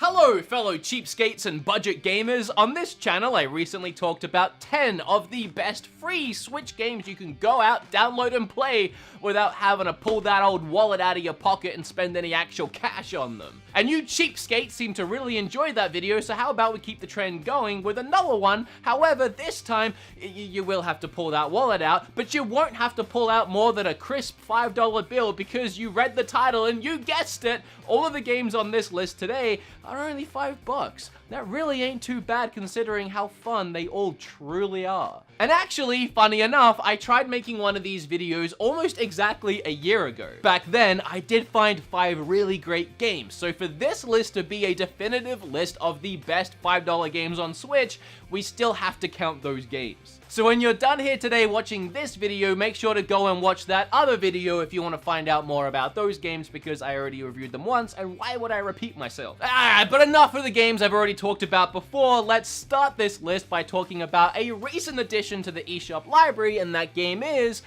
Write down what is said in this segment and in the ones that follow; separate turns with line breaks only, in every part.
Hello fellow cheapskates and budget gamers. On this channel I recently talked about 10 of the best free Switch games you can go out, download and play without having to pull that old wallet out of your pocket and spend any actual cash on them. And you cheapskates seem to really enjoy that video, so how about we keep the trend going with another one. However, this time you will have to pull that wallet out, but you won't have to pull out more than a crisp $5 bill because you read the title and you guessed it. All of the games on this list today are only $5. That really ain't too bad considering how fun they all truly are. And actually, funny enough, I tried making one of these videos almost exactly a year ago. Back then, I did find 5 really great games, so for this list to be a definitive list of the best $5 games on Switch, we still have to count those games. So when you're done here today watching this video, make sure to go and watch that other video if you want to find out more about those games, because I already reviewed them once, and why would I repeat myself? But enough of the games I've already talked about before. Let's start this list by talking about a recent addition to the eShop library, and that game is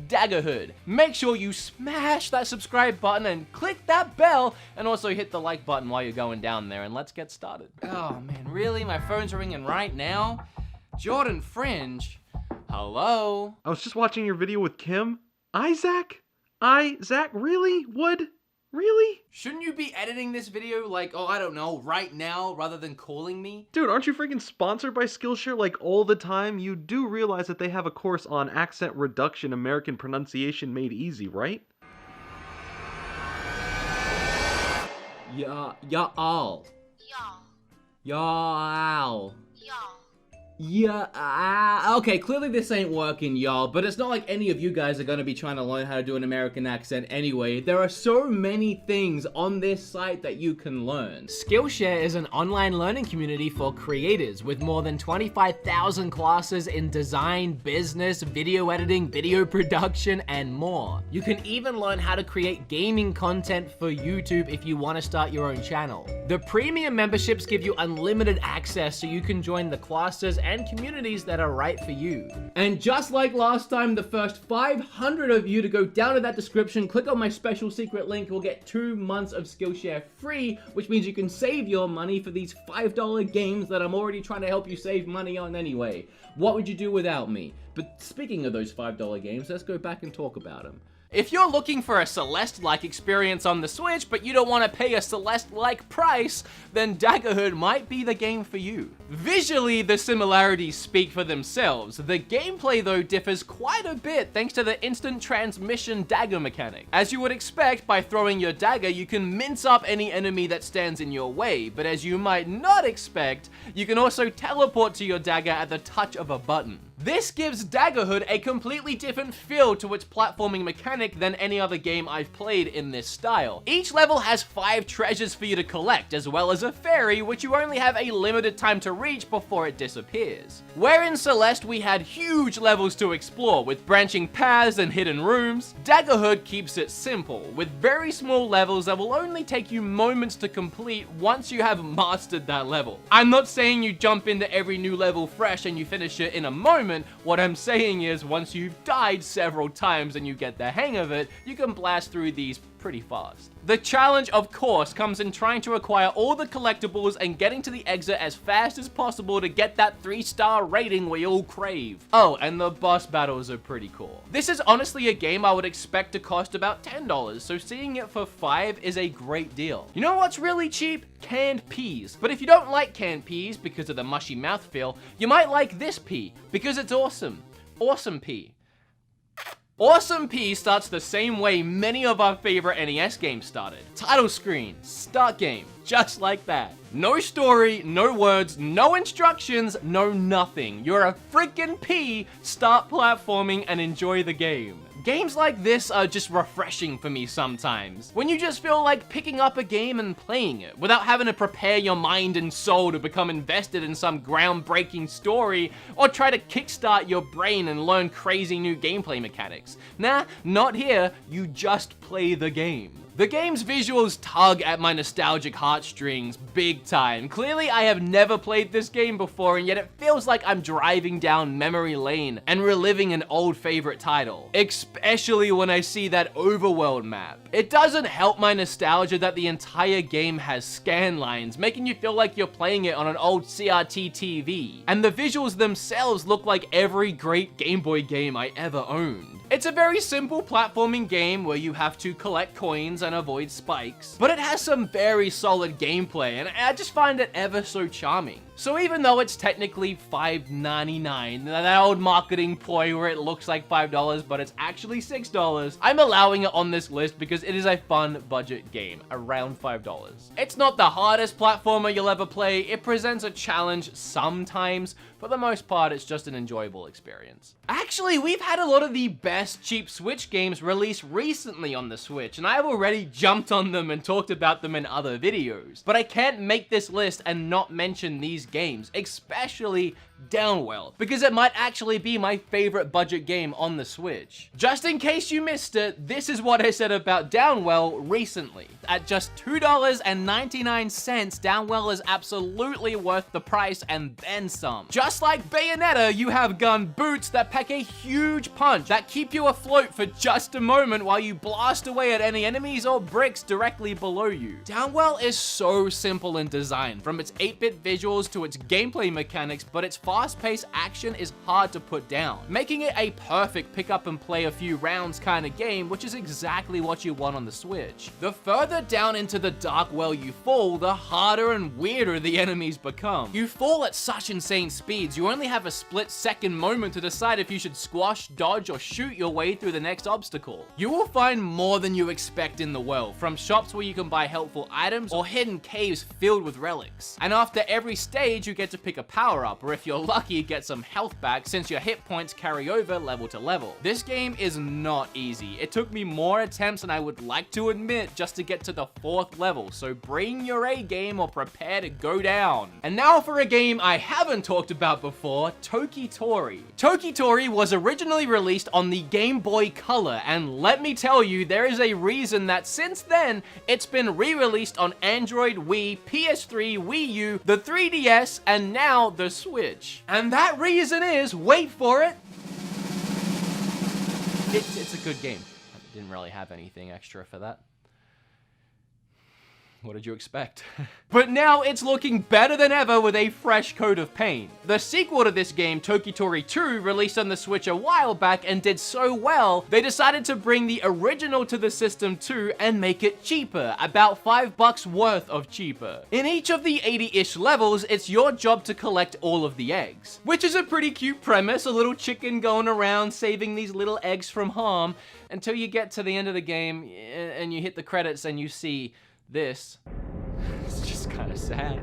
Daggerhood. Make sure you smash that subscribe button and click that bell, and also hit the like button while you're going down there, and let's get started. Oh man, really? My phone's ringing right now? Jordan Fringe? Hello?
I was just watching your video with Kim. Isaac? Zach? Really? Would? Really?
Shouldn't you be editing this video like, oh, I don't know, right now, rather than calling me?
Dude, aren't you freaking sponsored by Skillshare like all the time? You do realize that they have a course on accent reduction, American pronunciation made easy, right?
Y'all. Yeah, okay, clearly this ain't working, y'all, but it's not like any of you guys are gonna be trying to learn how to do an American accent anyway. There are so many things on this site that you can learn. Skillshare is an online learning community for creators with more than 25,000 classes in design, business, video editing, video production, and more. You can even learn how to create gaming content for YouTube if you want to start your own channel. The premium memberships give you unlimited access so you can join the classes and communities that are right for you. And just like last time, the first 500 of you to go down to that description, click on my special secret link, will get 2 months of Skillshare free, which means you can save your money for these $5 games that I'm already trying to help you save money on anyway. What would you do without me? But speaking of those $5 games, let's go back and talk about them. If you're looking for a Celeste-like experience on the Switch, but you don't want to pay a Celeste-like price, then Daggerhood might be the game for you. Visually, the similarities speak for themselves. The gameplay, though, differs quite a bit thanks to the instant transmission dagger mechanic. As you would expect, by throwing your dagger, you can mince up any enemy that stands in your way, but as you might not expect, you can also teleport to your dagger at the touch of a button. This gives Daggerhood a completely different feel to its platforming mechanic than any other game I've played in this style. Each level has 5 treasures for you to collect, as well as a fairy, which you only have a limited time to reach before it disappears. Where in Celeste we had huge levels to explore with branching paths and hidden rooms, Daggerhood keeps it simple, with very small levels that will only take you moments to complete once you have mastered that level. I'm not saying you jump into every new level fresh and you finish it in a moment. What I'm saying is, once you've died several times and you get the hang of it, you can blast through these pretty fast. The challenge, of course, comes in trying to acquire all the collectibles and getting to the exit as fast as possible to get that 3-star rating we all crave. Oh, and the boss battles are pretty cool. This is honestly a game I would expect to cost about $10, so seeing it for $5 is a great deal. You know what's really cheap? Canned peas. But if you don't like canned peas because of the mushy mouthfeel, you might like this pea because it's awesome. Awesome pea. Awesome Pea starts the same way many of our favorite NES games started. Title screen, start game, just like that. No story, no words, no instructions, no nothing. You're a freaking pea, start platforming and enjoy the game. Games like this are just refreshing for me sometimes, when you just feel like picking up a game and playing it, without having to prepare your mind and soul to become invested in some groundbreaking story, or try to kickstart your brain and learn crazy new gameplay mechanics. Nah, not here, you just play the game. The game's visuals tug at my nostalgic heartstrings big time. Clearly, I have never played this game before, and yet it feels like I'm driving down memory lane and reliving an old favorite title, especially when I see that overworld map. It doesn't help my nostalgia that the entire game has scan lines, making you feel like you're playing it on an old CRT TV. And the visuals themselves look like every great Game Boy game I ever owned. It's a very simple platforming game where you have to collect coins and avoid spikes, but it has some very solid gameplay, and I just find it ever so charming. So even though it's technically $5.99, that old marketing ploy where it looks like $5 but it's actually $6, I'm allowing it on this list because it is a fun budget game, around $5. It's not the hardest platformer you'll ever play, it presents a challenge sometimes. For the most part, it's just an enjoyable experience. Actually, we've had a lot of the best cheap Switch games released recently on the Switch, and I've already jumped on them and talked about them in other videos. But I can't make this list and not mention these games, especially Downwell, because it might actually be my favorite budget game on the Switch. Just in case you missed it, this is what I said about Downwell recently. At just $2.99, Downwell is absolutely worth the price and then some. Just like Bayonetta, you have gun boots that pack a huge punch that keep you afloat for just a moment while you blast away at any enemies or bricks directly below you. Downwell is so simple in design, from its 8-bit visuals to its gameplay mechanics, but its fast-paced action is hard to put down, making it a perfect pick up and play a few rounds kind of game, which is exactly what you want on the Switch. The further down into the dark well you fall, the harder and weirder the enemies become. You fall at such insane speeds, you only have a split-second moment to decide if you should squash, dodge, or shoot your way through the next obstacle. You will find more than you expect in the well, from shops where you can buy helpful items or hidden caves filled with relics. And after every stage, you get to pick a power-up, or if you're lucky, get some health back since your hit points carry over level to level. This game is not easy. It took me more attempts than I would like to admit just to get to the 4th level, so bring your A game or prepare to go down. And now for a game I haven't talked about before, Tokitori. Tokitori was originally released on the Game Boy Color, and let me tell you, there is a reason that since then, it's been re-released on Android, Wii, PS3, Wii U, the 3DS, and now the Switch. And that reason is, wait for it, it's a good game. I didn't really have anything extra for that. What did you expect? But now it's looking better than ever with a fresh coat of paint. The sequel to this game, Tokitori 2, released on the Switch a while back and did so well, they decided to bring the original to the system too and make it cheaper, about $5 worth of cheaper. In each of the 80-ish levels, it's your job to collect all of the eggs, which is a pretty cute premise, a little chicken going around saving these little eggs from harm, until you get to the end of the game and you hit the credits and you see this. It's just kind of sad.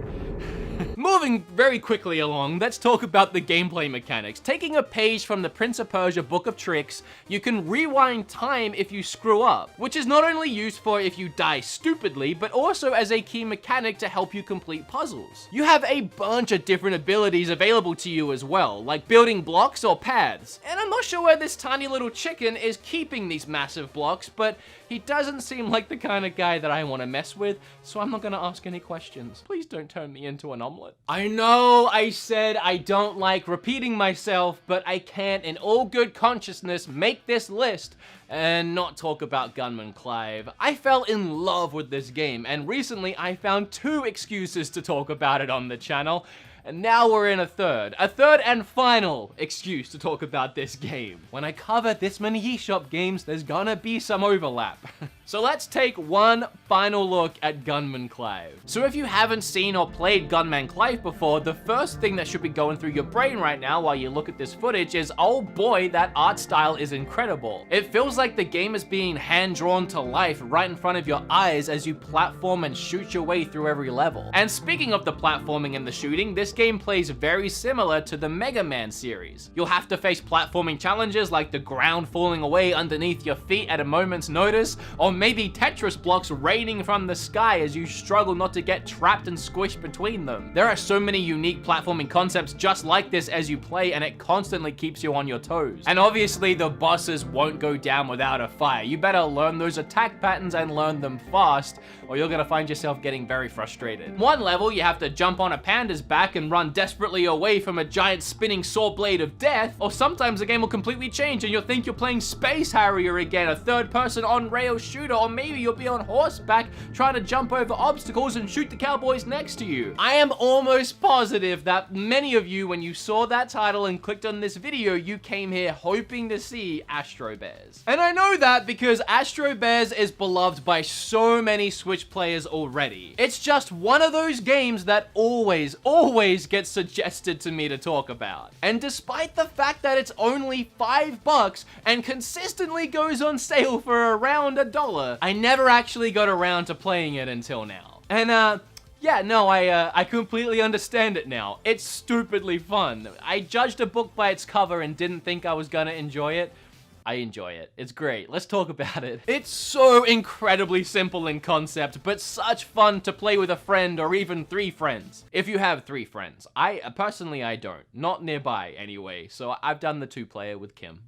Moving very quickly along, let's talk about the gameplay mechanics. Taking a page from the Prince of Persia Book of Tricks, you can rewind time if you screw up, which is not only used for if you die stupidly, but also as a key mechanic to help you complete puzzles. You have a bunch of different abilities available to you as well, like building blocks or paths. And I'm not sure where this tiny little chicken is keeping these massive blocks, but he doesn't seem like the kind of guy that I want to mess with, so I'm not going to ask any questions. Please don't turn me into an omelet. I know I said I don't like repeating myself, but I can't in all good consciousness make this list and not talk about Gunman Clive. I fell in love with this game, and recently I found 2 excuses to talk about it on the channel. And now we're in a third and final excuse to talk about this game. When I cover this many eShop games, there's gonna be some overlap. So let's take one final look at Gunman Clive. So if you haven't seen or played Gunman Clive before, the first thing that should be going through your brain right now while you look at this footage is, oh boy, that art style is incredible. It feels like the game is being hand-drawn to life right in front of your eyes as you platform and shoot your way through every level. And speaking of the platforming and the shooting, this game plays very similar to the Mega Man series. You'll have to face platforming challenges like the ground falling away underneath your feet at a moment's notice, or maybe Tetris blocks raining from the sky as you struggle not to get trapped and squished between them. There are so many unique platforming concepts just like this as you play, and it constantly keeps you on your toes. And obviously the bosses won't go down without a fight. You better learn those attack patterns and learn them fast, or you're gonna find yourself getting very frustrated. One level, you have to jump on a panda's back and run desperately away from a giant spinning saw blade of death, or sometimes the game will completely change and you'll think you're playing Space Harrier again, a third-person on-rail shooter, or maybe you'll be on horseback trying to jump over obstacles and shoot the cowboys next to you. I am almost positive that many of you, when you saw that title and clicked on this video, you came here hoping to see Astro Bears. And I know that because Astro Bears is beloved by so many Switch players already. It's just one of those games that always gets suggested to me to talk about. And despite the fact that it's only $5 and consistently goes on sale for around $1, I never actually got around to playing it until now. And yeah, no, I completely understand it now. It's stupidly fun. I judged a book by its cover and didn't think I was gonna enjoy it. I enjoy it. It's great. Let's talk about it. It's so incredibly simple in concept, but such fun to play with a friend or even 3 friends. If you have 3 friends. Personally, I don't. Not nearby, anyway. So I've done the 2-player with Kim.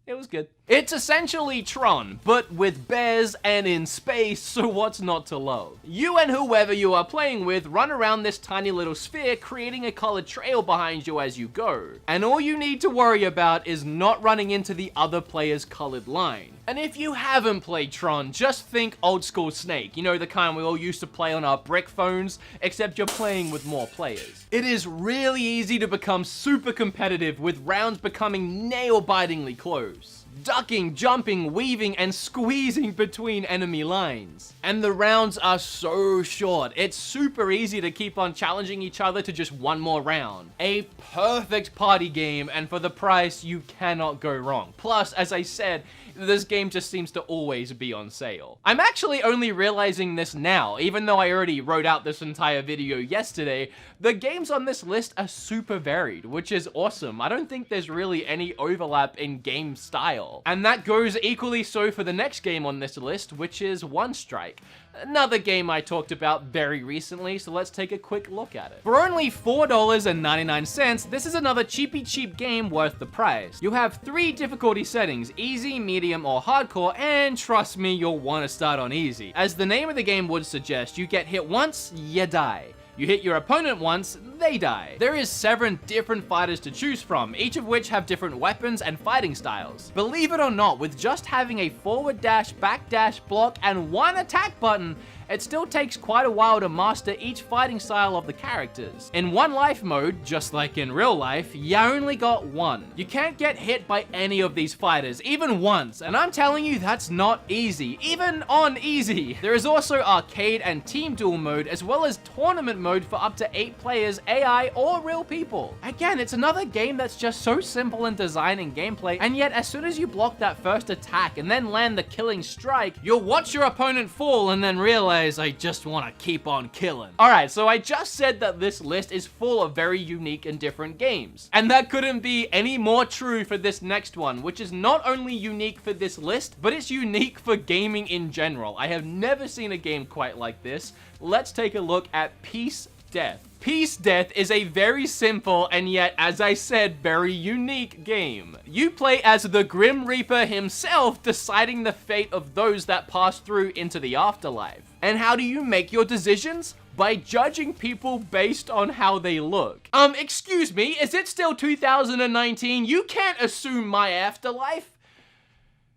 It was good. It's essentially Tron, but with bears and in space, so what's not to love? You and whoever you are playing with run around this tiny little sphere, creating a colored trail behind you as you go. And all you need to worry about is not running into the other player's colored line. And if you haven't played Tron, just think old school Snake. You know, the kind we all used to play on our brick phones, except you're playing with more players. It is really easy to become super competitive, with rounds becoming nail-bitingly close. Ducking, jumping, weaving, and squeezing between enemy lines. And the rounds are so short, it's super easy to keep on challenging each other to just one more round. A perfect party game, and for the price, you cannot go wrong. Plus, as I said, this game just seems to always be on sale. I'm actually only realizing this now, even though I already wrote out this entire video yesterday. The games on this list are super varied, which is awesome. I don't think there's really any overlap in game style. And that goes equally so for the next game on this list, which is One Strike. Another game I talked about very recently, so let's take a quick look at it. For only $4.99, this is another cheap game worth the price. You have 3 difficulty settings: easy, medium, or hardcore, and trust me, you'll want to start on easy. As the name of the game would suggest, you get hit once, you die. You hit your opponent once, they die. There is 7 different fighters to choose from, each of which have different weapons and fighting styles. Believe it or not, with just having a forward dash, back dash, block, and 1 attack button, it still takes quite a while to master each fighting style of the characters. In One Life mode, just like in real life, you only got 1. You can't get hit by any of these fighters, even once, and I'm telling you that's not easy, even on easy. There is also arcade and team duel mode, as well as tournament mode for up to 8 players, AI, or real people. Again, it's another game that's just so simple in design and gameplay, and yet as soon as you block that first attack and then land the killing strike, you'll watch your opponent fall and then realize I just want to keep on killing. Alright, so I just said that this list is full of very unique and different games. And that couldn't be any more true for this next one, which is not only unique for this list, but it's unique for gaming in general. I have never seen a game quite like this. Let's take a look at Peace Death. Peace Death is a very simple and yet, as I said, very unique game. You play as the Grim Reaper himself, deciding the fate of those that pass through into the afterlife. And how do you make your decisions? By judging people based on how they look. Excuse me, is it still 2019? You can't assume my afterlife.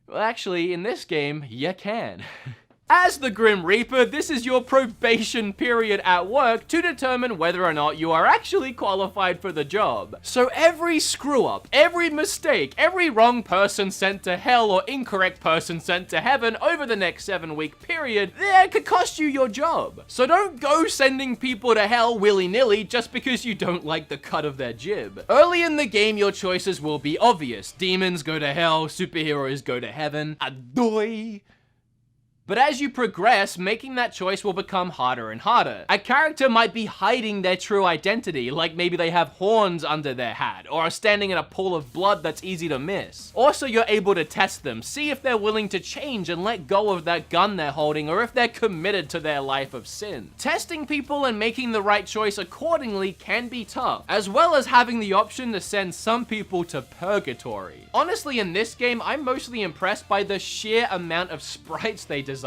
Well, actually, in this game, you can. As the Grim Reaper, this is your probation period at work to determine whether or not you are actually qualified for the job. So every screw up, every mistake, every wrong person sent to hell or incorrect person sent to heaven over the next 7-week period, that could cost you your job. So don't go sending people to hell willy-nilly just because you don't like the cut of their jib. Early in the game, your choices will be obvious. Demons go to hell, superheroes go to heaven. Adoy. But as you progress, making that choice will become harder and harder. A character might be hiding their true identity, like maybe they have horns under their hat, or are standing in a pool of blood that's easy to miss. Also, you're able to test them, see if they're willing to change and let go of that gun they're holding, or if they're committed to their life of sin. Testing people and making the right choice accordingly can be tough, as well as having the option to send some people to purgatory. Honestly, in this game, I'm mostly impressed by the sheer amount of sprites they designed.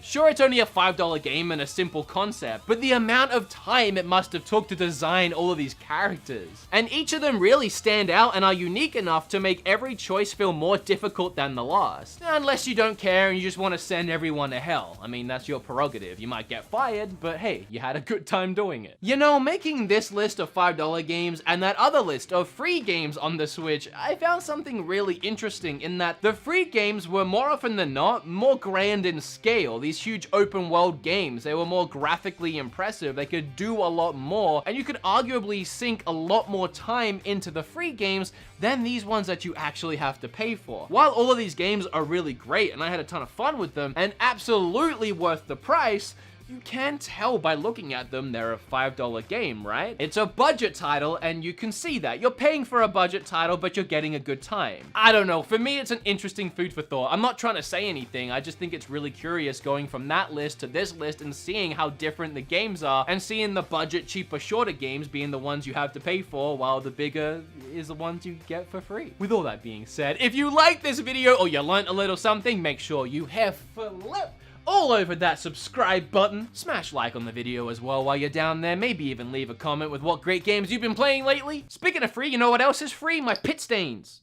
Sure, it's only a $5 game and a simple concept, but the amount of time it must have took to design all of these characters. And each of them really stand out and are unique enough to make every choice feel more difficult than the last. Unless you don't care and you just want to send everyone to hell. I mean, that's your prerogative. You might get fired, but hey, you had a good time doing it. You know, making this list of $5 games and that other list of free games on the Switch, I found something really interesting in that the free games were more often than not more grand in scale. These huge open world games, they were more graphically impressive, they could do a lot more, and you could arguably sink a lot more time into the free games than these ones that you actually have to pay for. While all of these games are really great and I had a ton of fun with them and absolutely worth the price, you can tell by looking at them they're a $5 game, right? It's a budget title and you can see that. You're paying for a budget title, but you're getting a good time. I don't know, for me it's an interesting food for thought. I'm not trying to say anything, I just think it's really curious going from that list to this list and seeing how different the games are and seeing the budget, cheaper, shorter games being the ones you have to pay for while the bigger is the ones you get for free. With all that being said, if you like this video or you learned a little something, make sure you have flip all over that subscribe button. Smash like on the video as well while you're down there. Maybe even leave a comment with what great games you've been playing lately. Speaking of free, you know what else is free? My pit stains.